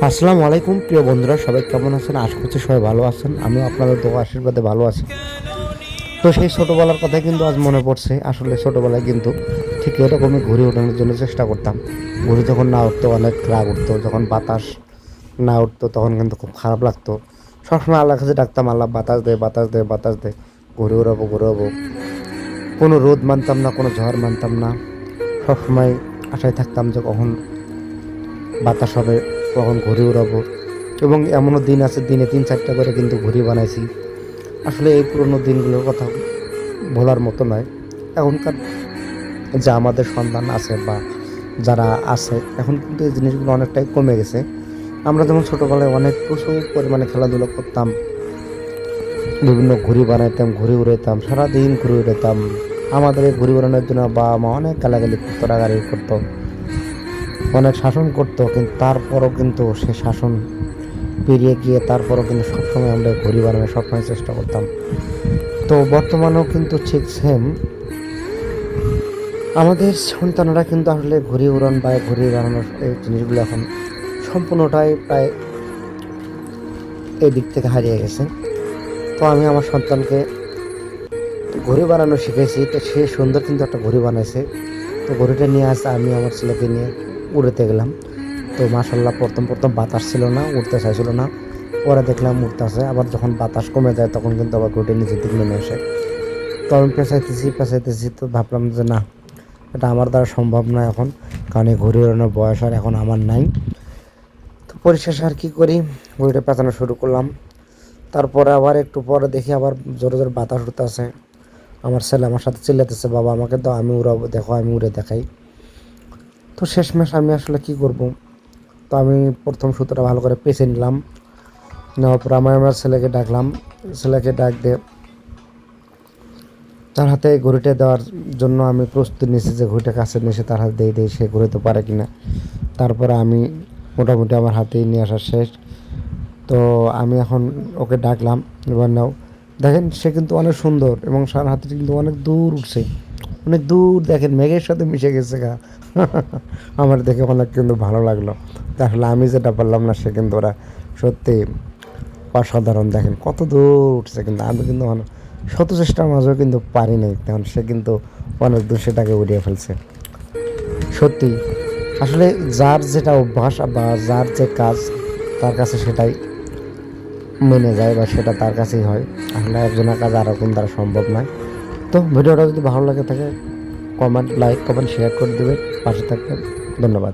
আসসালামু আলাইকুম প্রিয় বন্ধুরা, সবাই কেমন আছেন? আশা করছি সবাই ভালো আছেন। আমিও আপনাদের দোয়া আশীর্বাদে ভালো আছি। তো সেই ছোটোবেলার কথাই কিন্তু আজ মনে পড়ছে। আসলে ছোটোবেলায় কিন্তু ঠিক এরকমই ঘুড়ি ওঠানোর জন্য চেষ্টা করতাম। ঘুড়ি যখন না উঠতো অনেক রাগ উঠতো, যখন বাতাস না উঠতো তখন কিন্তু খুব খারাপ লাগতো। সবসময় আল্লাহর কাছে ডাকতাম, আল্লাহ বাতাস দে, বাতাস দে, বাতাস দে, ঘুরে উড়াবো, ঘুরে উড়াবো। কোনো রোদ মানতাম না, কোনো ঝড় মানতাম না। সবসময় আশায় থাকতাম যে কখন বাতাস হবে, কখন ঘুড়ি উড়াবো। এবং এমনও দিন আছে, দিনে 3-4টা করে কিন্তু ঘুড়ি বানাইছি। আসলে এই পুরোনো দিনগুলোর কথা ভোলার মতো নয়। এখনকার যে আমাদের সন্তান আছে বা যারা আছে, এখন কিন্তু এই জিনিসগুলো অনেকটাই কমে গেছে। আমরা যেমন ছোটোবেলায় অনেক প্রচুর পরিমাণে খেলাধুলা করতাম, বিভিন্ন ঘুড়ি বানাইতাম, ঘুড়ি উড়াইতাম, সারাদিন ঘুড়ি উড়াইতাম। আমাদের এই ঘুড়ি উড়ানোর জন্য বাবা মা অনেক গালাগালি করতো, রাগারাগি করতো, অনেক শাসন করতো। কিন্তু তারপরও কিন্তু সে শাসন পেরিয়ে গিয়ে তারপরও কিন্তু সবসময় আমরা ঘুড়ি বানানোর সবসময় চেষ্টা করতাম। তো বর্তমানেও কিন্তু ঠিক সেম আমাদের সন্তানরা কিন্তু আসলে ঘুড়ি উড়ান বা ঘুড়ি বানানোর এই জিনিসগুলো এখন সম্পূর্ণটাই প্রায় এই দিক থেকে হারিয়ে গেছে। তো আমি আমার সন্তানকে ঘুড়ি বানানো শিখেছি। তো সে সুন্দর কিন্তু একটা ঘুড়ি বানাইছে। তো ঘুড়িটা নিয়ে আসে, আমি আমার ছেলেকে নিয়ে উড়াতে গেলাম। তো মাশাল্লাহ, প্রথম প্রথম বাতাস ছিল না, উঠতে চাইছিল না। পরে দেখলাম উঠতেছে। আবার যখন বাতাস কমে যায় তখন কিন্তু আবার ঘুড়িটা নিচের দিকে নেমে আসে। তো আমি পেঁচাইতেছি, তো ভাবলাম যে না, এটা আমার দ্বারা সম্ভব না এখন, কারণ এই ঘুড়ি ওড়ানোর বয়স আর এখন আমার নাই। তো পরিশেষে আর কি করি, ঘুড়িটা পেঁচানো শুরু করলাম। তারপরে আবার একটু পরে দেখি আবার জোরে জোরে বাতাস উঠতেছে। আমার ছেলে আমার সাথে চিল্লাতেছে, বাবা আমাকে দাও, আমি উড়াবো, দেখো আমি উড়ে দেখাই। তো শেষমেশ আমি আসলে কি করব, তো আমি প্রথম সুতোটা ভালো করে পেঁচে নিলাম। নেওয়ার পর আমি আমার ছেলেকে ডাকলাম। ছেলেকে ডাক দিয়ে তার হাতে ঘড়িটা দেওয়ার জন্য আমি প্রস্তুতি নিয়েছি যে ঘড়িটা কাছে নিয়ে তার হাতে দিয়ে সে ঘুরোতে পারে কিনা। তারপরে আমি মোটামুটি আমার হাতেই নিয়ে আসা শেষ। তো আমি এখন ওকে ডাকলাম, এবার নাও। দেখেন সে কিন্তু অনেক সুন্দর এবং সার হাতে কিন্তু অনেক দূর উঠছে, অনেক দূর। দেখেন মেঘের সাথে মিশে গেছে গা। আমার দেখে অনেক কিন্তু ভালো লাগলো। আসলে আমি যেটা পারলাম না সে কিন্তু ওরা সত্যি অসাধারণ। দেখেন কত দূর উঠছে, কিন্তু আমি কিন্তু শত চেষ্টার মাঝেও কিন্তু পারি নাই, তখন সে কিন্তু অনেক দূর সেটাকে উড়িয়ে ফেলছে। সত্যি আসলে যার যেটা অভ্যাস বা যার যে কাজ, তার কাছে সেটাই মেনে যায় বা সেটা তার কাছেই হয়। আসলে একজনের কাজ আর একজন দ্বারা সম্ভব নয়। তো ভিডিওটা যদি ভালো লাগে থাকে, কমেন্ট, লাইক, কমেন্ট, শেয়ার করে দেবেন, পাশে থাকবেন। ধন্যবাদ।